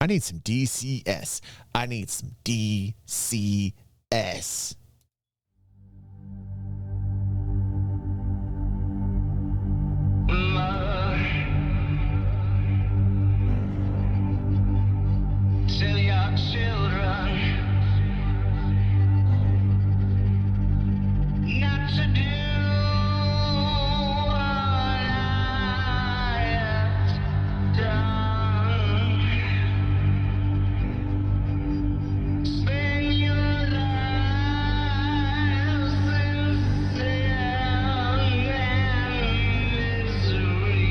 I need some DCS. I need some DCS. Tell your children not to do what I have done. Spend your lives in sin and misery.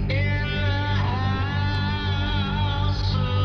In the house of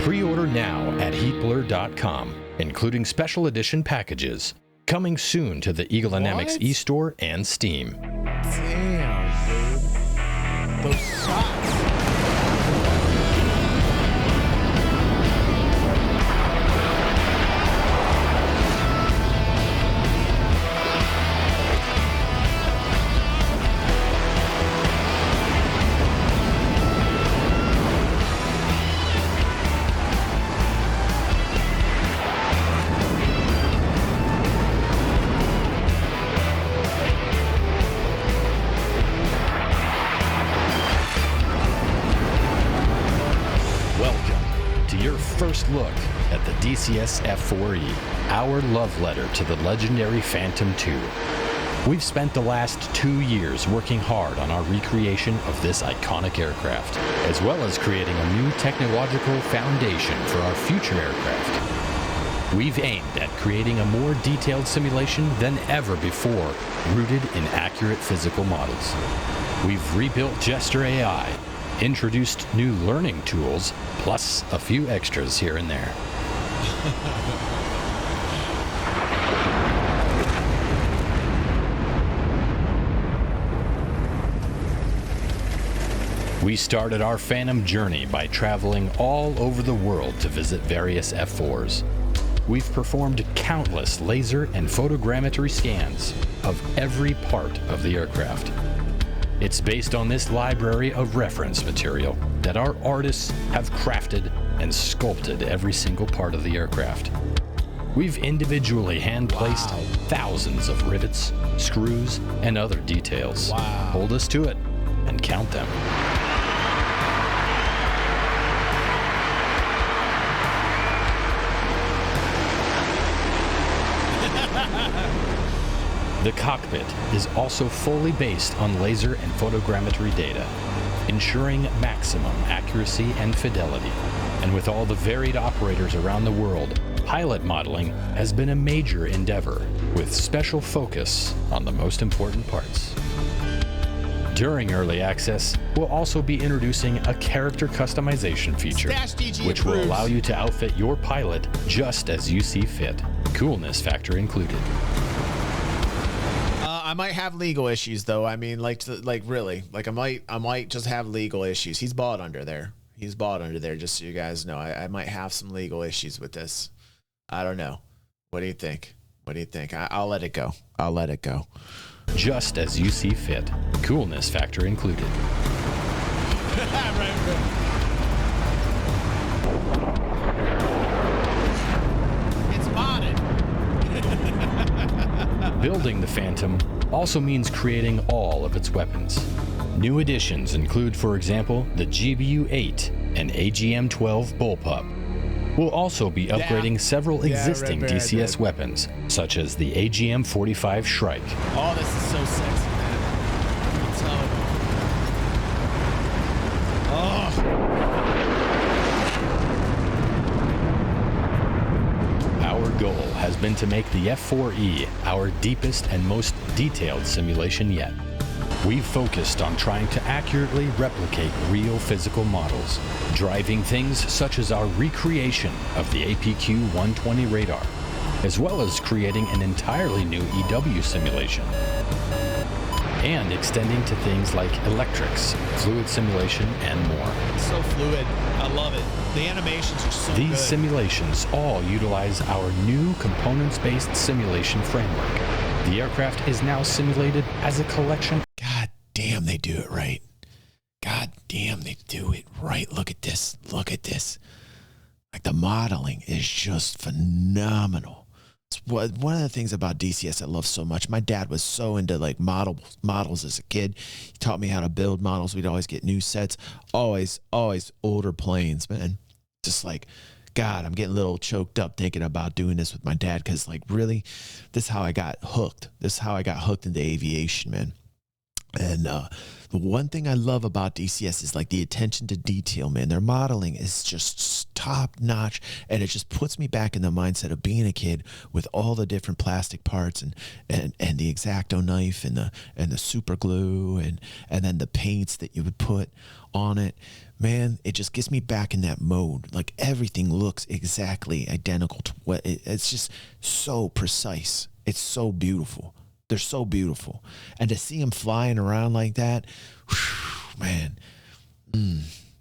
Pre-order now at Heatblur.com, including special edition packages. Coming soon to the Eagle Dynamics What? eStore and Steam. Damn, dude. Those shots. First look at the DCS F-4E, our love letter to the legendary Phantom II. We've spent the last 2 years working hard on our recreation of this iconic aircraft, as well as creating a new technological foundation for our future aircraft. We've aimed at creating a more detailed simulation than ever before, rooted in accurate physical models. We've rebuilt Jester AI, introduced new learning tools, plus a few extras here and there. We started our Phantom journey by traveling all over the world to visit various F4s. We've performed countless laser and photogrammetry scans of every part of the aircraft. It's based on this library of reference material that our artists have crafted and sculpted every single part of the aircraft. We've individually hand-placed thousands of rivets, screws, and other details. Wow. Hold us to it and count them. The cockpit is also fully based on laser and photogrammetry data, ensuring maximum accuracy and fidelity. And with all the varied operators around the world, pilot modeling has been a major endeavor, with special focus on the most important parts. During early access, we'll also be introducing a character customization feature, Stash DG which will approves. allow you to outfit your pilot just as you see fit, coolness factor included. I might have legal issues though. I mean, really, I might just have legal issues. He's bought under there. He's bought under there. Just so you guys know, I might have some legal issues with this. I don't know. What do you think? What do you think? I'll let it go. I'll let it go. Just as you see fit, coolness factor included. It's modded. Building the Phantom also means creating all of its weapons. New additions include, for example, the GBU-8 and AGM-12 bullpup. We'll also be upgrading several existing DCS weapons, such as the AGM-45 Shrike. Oh, this is so sexy, man. I'm telling you. Our goal has been to make the F-4E our deepest and most detailed simulation yet. We've focused on trying to accurately replicate real physical models, driving things such as our recreation of the APQ-120 radar, as well as creating an entirely new EW simulation, and extending to things like electrics, fluid simulation, and more. It's so fluid. I love it. The animations are so These good. simulations all utilize our new components-based simulation framework. The aircraft is now simulated as a collection. God damn, they do it right. God damn, they do it right. Look at this. Look at this. Like, the modeling is just phenomenal. It's one of the things about DCS I love so much. My dad was so into like models as a kid. He taught me how to build models. We'd always get new sets. Always older planes, man. Just like, God, I'm getting a little choked up thinking about doing this with my dad, because like, really, this is how I got hooked. This is how I got hooked into aviation, man. And the one thing I love about DCS is like the attention to detail, man. Their modeling is just top notch, and it just puts me back in the mindset of being a kid with all the different plastic parts and the X-Acto knife and the super glue and then the paints that you would put on it. Man, it just gets me back in that mode. Like, everything looks exactly identical to what it's just so precise. It's so beautiful. They're so beautiful. And to see them flying around like that, whew, man.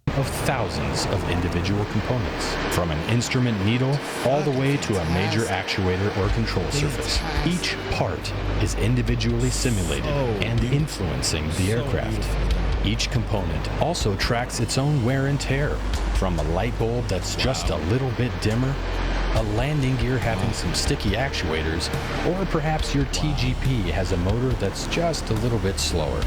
Of thousands of individual components, from an instrument needle all the way to a major actuator or control surface. Each part is individually simulated and influencing the aircraft. Each component also tracks its own wear and tear, from a light bulb that's just a little bit dimmer, a landing gear having some sticky actuators, or perhaps your TGP has a motor that's just a little bit slower.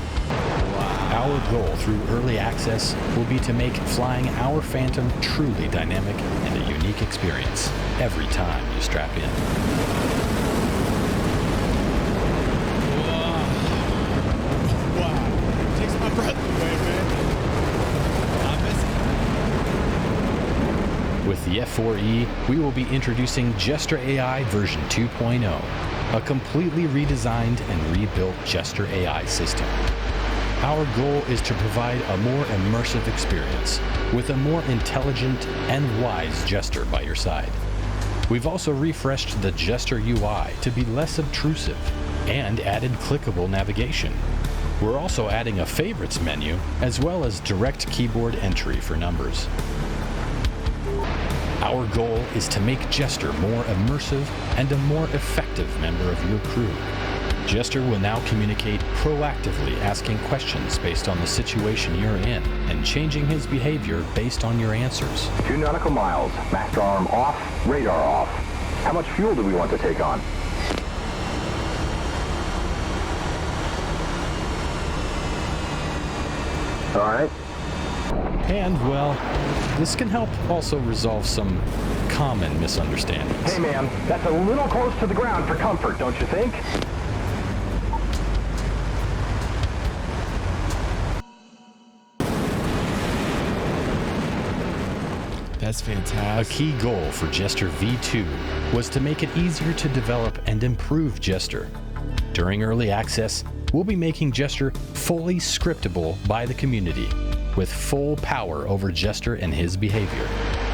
Our goal through early access will be to make flying our Phantom truly dynamic and a unique experience every time you strap in. Wow. Takes my breath away, man. I miss it. With the F-4E, we will be introducing Jester AI version 2.0, a completely redesigned and rebuilt Jester AI system. Our goal is to provide a more immersive experience with a more intelligent and wise Jester by your side. We've also refreshed the Jester UI to be less obtrusive and added clickable navigation. We're also adding a favorites menu as well as direct keyboard entry for numbers. Our goal is to make Jester more immersive and a more effective member of your crew. Jester will now communicate proactively, asking questions based on the situation you're in and changing his behavior based on your answers. 2 nautical miles, master arm off, radar off. How much fuel do we want to take on? All right. And, well, this can help also resolve some common misunderstandings. Hey, man, that's a little close to the ground for comfort, don't you think? That's A fantastic. key goal for Jester V2 was to make it easier to develop and improve Jester. During early access, we'll be making Jester fully scriptable by the community, with full power over Jester and his behavior.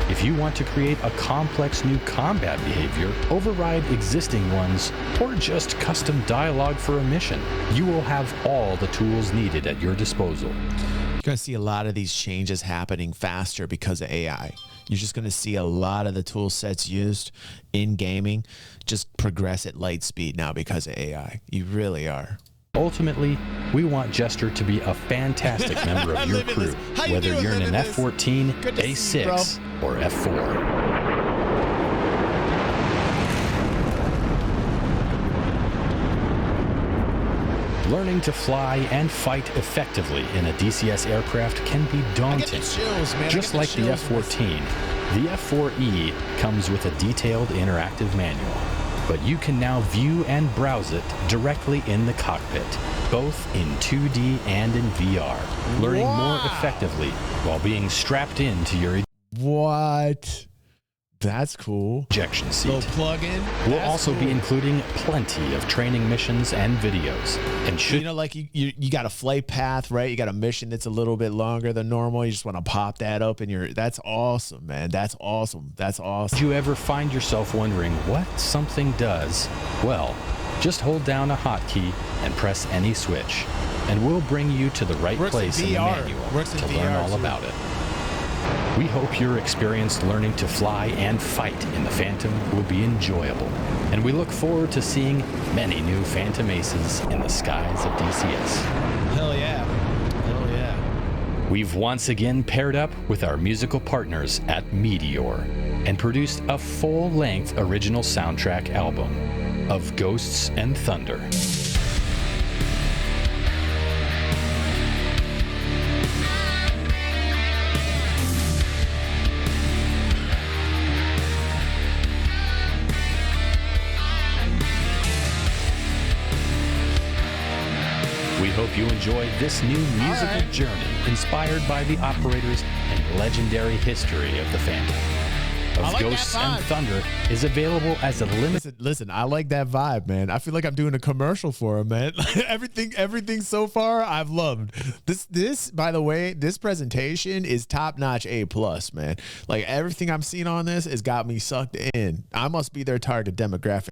If you want to create a complex new combat behavior, override existing ones, or just custom dialogue for a mission, you will have all the tools needed at your disposal. You're going to see a lot of these changes happening faster because of AI. You're just going to see a lot of the tool sets used in gaming just progress at light speed now because of AI. You really are. Ultimately, we want Jester to be a fantastic member of your Living crew, this. How you whether doing, you're in an living this? F-14, Good to see you, A6, or F-4. Learning to fly and fight effectively in a DCS aircraft can be I get the daunting. chills, man. I Just get like the chills when F-14, the F-4E comes with a detailed interactive manual, but you can now view and browse it directly in the cockpit, both in 2D and in VR, learning more Wow. effectively while being strapped into your What? That's cool. ejection seat. Little plug-in. We'll That's also be cool. including plenty of training missions and videos. And You should know, like you got a flight path, right? You got a mission that's a little bit longer than normal. You just want to pop that up, and that's awesome, man. That's awesome. That's awesome. you ever find yourself wondering what something does, well, just hold down a hotkey and press any switch, and we'll bring you to the right Works in place in the VR. manual Works in to learn VR all too. about it. We hope your experience learning to fly and fight in the Phantom will be enjoyable, and we look forward to seeing many new Phantom Aces in the skies of DCS. Hell yeah. Hell yeah. We've once again paired up with our musical partners at Meteor and produced a full-length original soundtrack album of Ghosts and Thunder. We hope you enjoy this new musical journey inspired by the operators and legendary history of the Phantom. Of like that Ghosts and vibe. Thunder is available as a limited. Listen, I like that vibe, man. I feel like I'm doing a commercial for him, man. everything so far I've loved. This, by the way, this presentation is top-notch A+, man. Like everything I'm seeing on this has got me sucked in. I must be their target demographic.